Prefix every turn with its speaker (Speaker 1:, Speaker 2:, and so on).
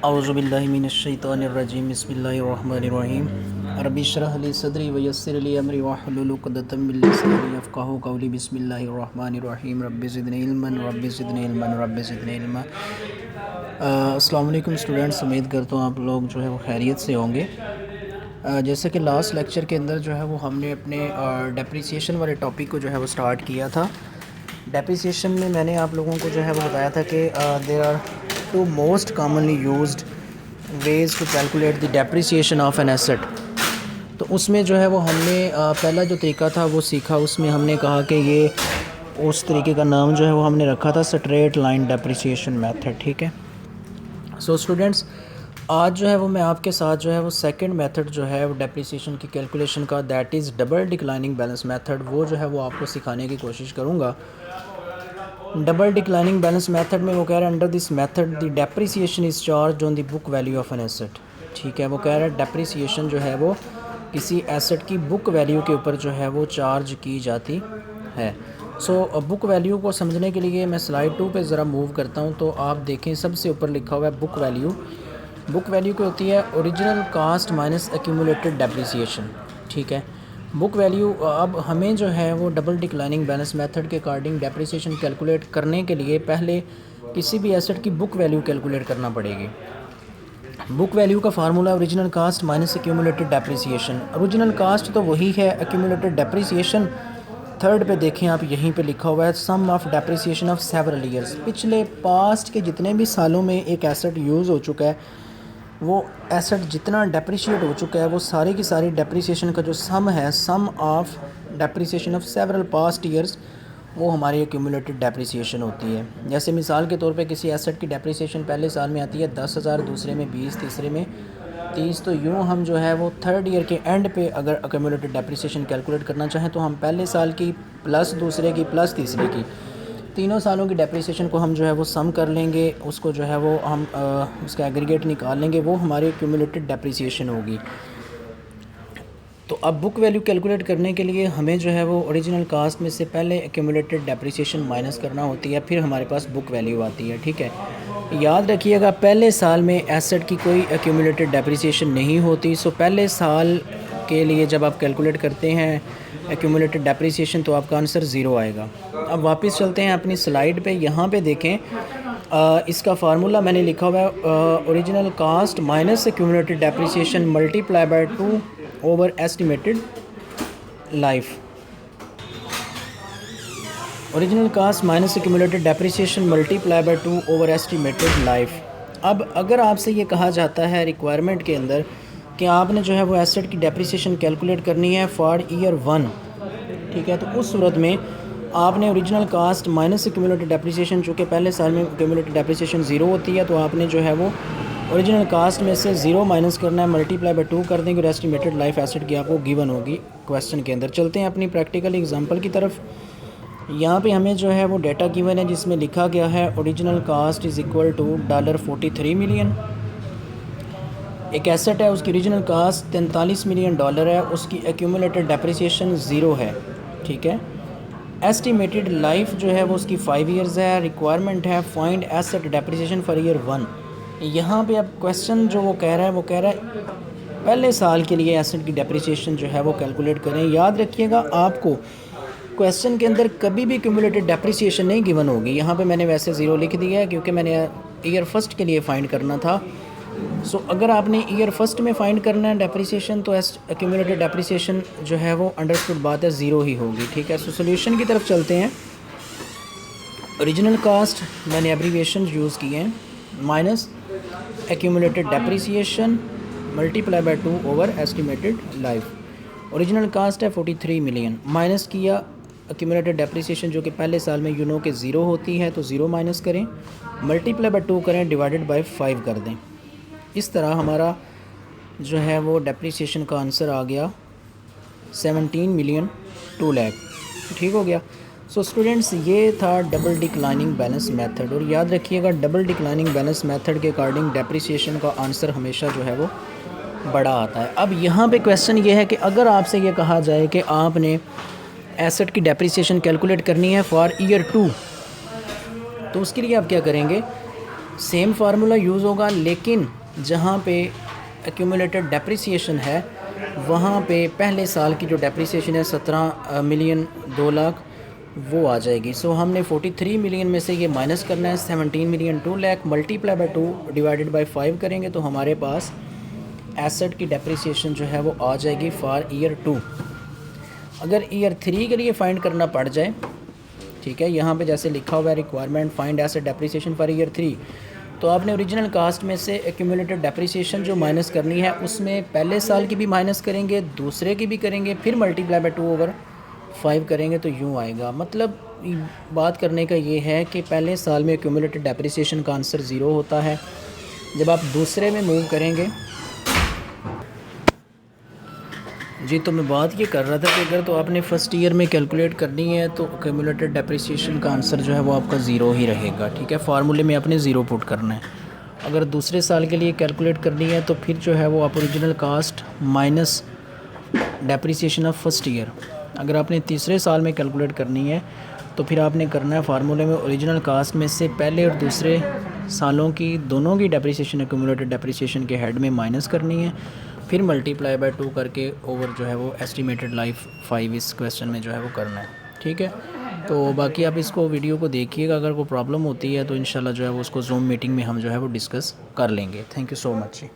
Speaker 1: औज़ुबिल्लाहिमिनश्शैतानिर्रजीम बिस्मिल्लाहिर्रहमानिर्रहीम रब्बि इश्रह ली सदरी व यस्सिर ली अमरी वहलुल उक़दतम मिन लिसानी यफ़क़हू क़ौली बिस्मिल्लाहिर्रहमानिर्रहीम रब्बि ज़िदनी इल्मन रब्बि ज़िदनी इल्मन रब्बि ज़िदनी इल्मा। अस्सलाम वालेकुम स्टूडेंट्स, उम्मीद करता हूँ आप लोग जो है वो खैरियत से होंगे। जैसे कि लास्ट लेक्चर के अंदर जो है वो हमने अपने डेप्रिसिएशन वाले टॉपिक को जो है वो स्टार्ट किया था। डेप्रिसिएशन में मैंने आप लोगों को जो है वो बताया था कि there are two most commonly used ways to calculate the depreciation of an asset. तो उसमें जो है वो हमने पहला जो तरीका था वो सीखा। उसमें हमने कहा कि ये उस तरीके का नाम जो है वो हमने रखा था स्ट्रेट लाइन डेप्रिसिएशन मेथड। ठीक है। सो स्टूडेंट्स, आज जो है वो मैं आपके साथ जो है वो सेकंड मेथड जो है वो डेप्रिसिएशन की कैलकुलेशन का, that is double declining balance method, वो जो है वो आपको सिखाने की कोशिश करूँगा। डबल डिक्लाइनिंग बैलेंस मेथड में वो कह रहा है under this method the depreciation is charge on the book value of an asset. ठीक है, वो कह रहा है डेप्रिसिएशन जो है वो किसी एसेट की बुक वैल्यू के ऊपर जो है वो चार्ज की जाती है। सो बुक वैल्यू को समझने के लिए मैं स्लाइड 2 पे ज़रा मूव करता हूँ। तो आप देखें सबसे ऊपर लिखा हुआ है बुक वैल्यू। बुक वैल्यू क्या होती है? Original cost minus accumulated depreciation. ठीक है, बुक वैल्यू। अब हमें जो है वो डबल डिक्लाइनिंग बैलेंस मेथड के अकॉर्डिंग डेप्रिसिएशन कैलकुलेट करने के लिए पहले किसी भी एसेट की बुक वैल्यू कैलकुलेट करना पड़ेगी। बुक वैल्यू का formula original cost minus accumulated depreciation. Original cost तो वही है, एक्यूमुलेटेड डेप्रिसिएशन थर्ड पे देखें आप, यहीं पे लिखा हुआ है sum of depreciation of several years. पिछले पास्ट के जितने भी सालों में एक एसेट यूज़ हो चुका है, वो एसेट जितना डेप्रिशिएट हो चुका है, वो सारी की सारी डेप्रिसिएशन का जो सम है, sum of depreciation of several past years, वो हमारी एक्यूमुलेटेड डेप्रिसिएशन होती है। जैसे मिसाल के तौर पे किसी एसेट की डेप्रिसिएशन पहले साल में आती है 10,000, दूसरे में 20, तीसरे में 30। तो यूँ हम जो है वो थर्ड ईयर के एंड पे अगर एक्यूमुलेटेड डेप्रिसिएशन कैलकुलेट करना चाहें तो हम पहले साल की प्लस दूसरे की प्लस तीसरे की, तीनों सालों की डेप्रिसिएशन को हम जो है वो सम कर लेंगे, उसको जो है वो हम उसका एग्रीगेट निकाल लेंगे, वो हमारी एक्यूमुलेटेड डेप्रिसिएशन होगी। तो अब बुक वैल्यू कैलकुलेट करने के लिए हमें जो है वो ओरिजिनल कास्ट में से पहले एक्यूमुलेटेड डेप्रिसिएशन माइनस करना होती है, फिर हमारे पास बुक वैल्यू आती है। ठीक है, याद रखिएगा पहले साल में एसेट की कोई एक्यूमुलेटेड डेप्रिसिएशन नहीं होती। सो पहले साल के लिए जब आप कैलकुलेट करते हैं एक्यूमुलेटेड डेप्रिसिएशन तो आपका आंसर ज़ीरो आएगा। अब वापस चलते हैं अपनी स्लाइड पे। यहाँ पे देखें इसका फार्मूला मैंने लिखा हुआ है original cost minus accumulated depreciation multiply by 2 over estimated life. Original cost minus accumulated depreciation multiply by 2 over estimated life. अब अगर आपसे ये कहा जाता है रिक्वायरमेंट के अंदर कि आपने जो है वो एसेट की डेप्रिसिएशन कैलकुलेट करनी है फॉर ईयर 1, ठीक है, तो उस सूरत में आपने original cost minus accumulated depreciation, चूँकि पहले साल में एक्यूमुलेटेड डेप्रिसिएशन ज़ीरो होती है, तो आपने जो है वो ओरिजिनल कास्ट में से ज़ीरो माइनस करना है, मल्टीप्लाई बाय 2 कर देंगे और एस्टिमेटेड लाइफ एसेट की आपको गिवन होगी क्वेश्चन के अंदर। चलते हैं अपनी प्रैक्टिकल एग्जांपल की तरफ। यहाँ पे हमें जो है वो डेटा गिवन है जिसमें लिखा गया है original cost is equal to $43 million. एक एसेट है, उसकी ओरिजिनल कास्ट $43 मिलियन है, उसकी एक्यूमुलेटेड डेप्रिसिएशन ज़ीरो है। ठीक है, एस्टिमेटेड लाइफ जो है वो उसकी 5 ईयर्स है। रिक्वायरमेंट है find asset depreciation for year 1। यहाँ पे अब क्वेश्चन जो वो कह रहा है, वो कह रहा है पहले साल के लिए एसेट की डेप्रिसिएशन जो है वो कैलकुलेट करें। याद रखिएगा आपको क्वेश्चन के अंदर कभी भी क्यूमुलेटेड डेप्रिसिएशन नहीं गिवन होगी। यहाँ पे मैंने वैसे ज़ीरो लिख दिया है क्योंकि मैंने ईयर फर्स्ट के लिए फ़ाइंड करना था। सो अगर आपने ईयर फर्स्ट में फ़ाइंड करना है डेप्रिसिएशन तो एक्यूमुलेटेड डेप्रिसिएशन जो है वो अंडरस्टूड बात है ज़ीरो ही होगी। ठीक है, सो सोल्यूशन की तरफ चलते हैं। ओरिजिनल कास्ट मैंने एब्रीविएशन यूज़ किए हैं, minus accumulated depreciation multiply by 2 over estimated life. Original cost है 43 मिलियन, माइनस किया एक्यूमुलेटेड डेप्रिसिएशन जो कि पहले साल में यूनो के ज़ीरो होती है, तो ज़ीरो माइनस करें, मल्टीप्लाई बाय 2 करें, डिवाइडेड बाय 5 कर दें। इस तरह हमारा जो है वो डेप्रिसिएशन का आंसर आ गया 17 मिलियन 2 लाख। ठीक हो गया। सो स्टूडेंट्स, ये था डबल डिक्लाइनिंग बैलेंस मेथड। और याद रखिएगा डबल डिक्लाइनिंग बैलेंस मेथड के अकॉर्डिंग डेप्रिसिएशन का आंसर हमेशा जो है वो बड़ा आता है। अब यहाँ पे क्वेश्चन ये है कि अगर आपसे ये कहा जाए कि आपने एसेट की डेप्रिसिएशन कैलकुलेट करनी है फॉर ईयर 2, तो उसके लिए आप क्या करेंगे? सेम फार्मूला यूज़ होगा, लेकिन जहाँ पे एक्यूमुलेटेड डेप्रिसिएशन है वहाँ पे पहले साल की जो डेप्रिसिएशन है 17 मिलियन 2 लाख वो आ जाएगी। सो हमने 43 मिलियन में से ये माइनस करना है 17 million 2 lakh multiply by 2 divided by 5 करेंगे तो हमारे पास एसेट की डेप्रिसिएशन जो है वो आ जाएगी फॉर ईयर 2। अगर ईयर 3 के लिए फाइंड करना पड़ जाए, ठीक है, यहाँ पे जैसे लिखा हुआ है requirement find asset depreciation for year 3, तो आपने ओरिजिनल कास्ट में से एक्यूमुलेटेड डेप्रिसिएशन जो माइनस करनी है उसमें पहले साल की भी माइनस करेंगे, दूसरे की भी करेंगे, फिर मल्टीप्लाई बाय 2/5 करेंगे तो यूँ आएगा। मतलब बात करने का ये है कि पहले साल में एक्यूमुलेटेड डेप्रिसिएशन का आंसर 0 होता है। जब आप दूसरे में मूव करेंगे जी, तो मैं बात ये कर रहा था कि अगर तो आपने फ़र्स्ट ईयर में कैलकुलेट करनी है तो एक्यूमुलेटेड डेप्रिसिएशन का आंसर जो है वो आपका 0 ही रहेगा, ठीक है। फार्मूले में आपने 0 पुट करना है। अगर दूसरे साल के लिए कैलकुलेट करनी है तो फिर जो है वो आप original cost minus depreciation of first year. अगर आपने तीसरे साल में कैलकुलेट करनी है तो फिर आपने करना है फार्मूले में ओरिजिनल कास्ट में से पहले और दूसरे सालों की दोनों की डेप्रिसिएशन एक्यूमुलेटेड डेप्रिसिएशन के हेड में माइनस करनी है, फिर मल्टीप्लाई बाय 2 करके ओवर जो है वो एस्टिमेटेड लाइफ 5 इस क्वेश्चन में जो है वो करना है, ठीक है। तो बाकी आप इसको वीडियो को देखिएगा, अगर कोई प्रॉब्लम होती है तो इंशाल्लाह जो है वो उसको जूम मीटिंग में हम जो है वो डिस्कस कर लेंगे। Thank you so much ji.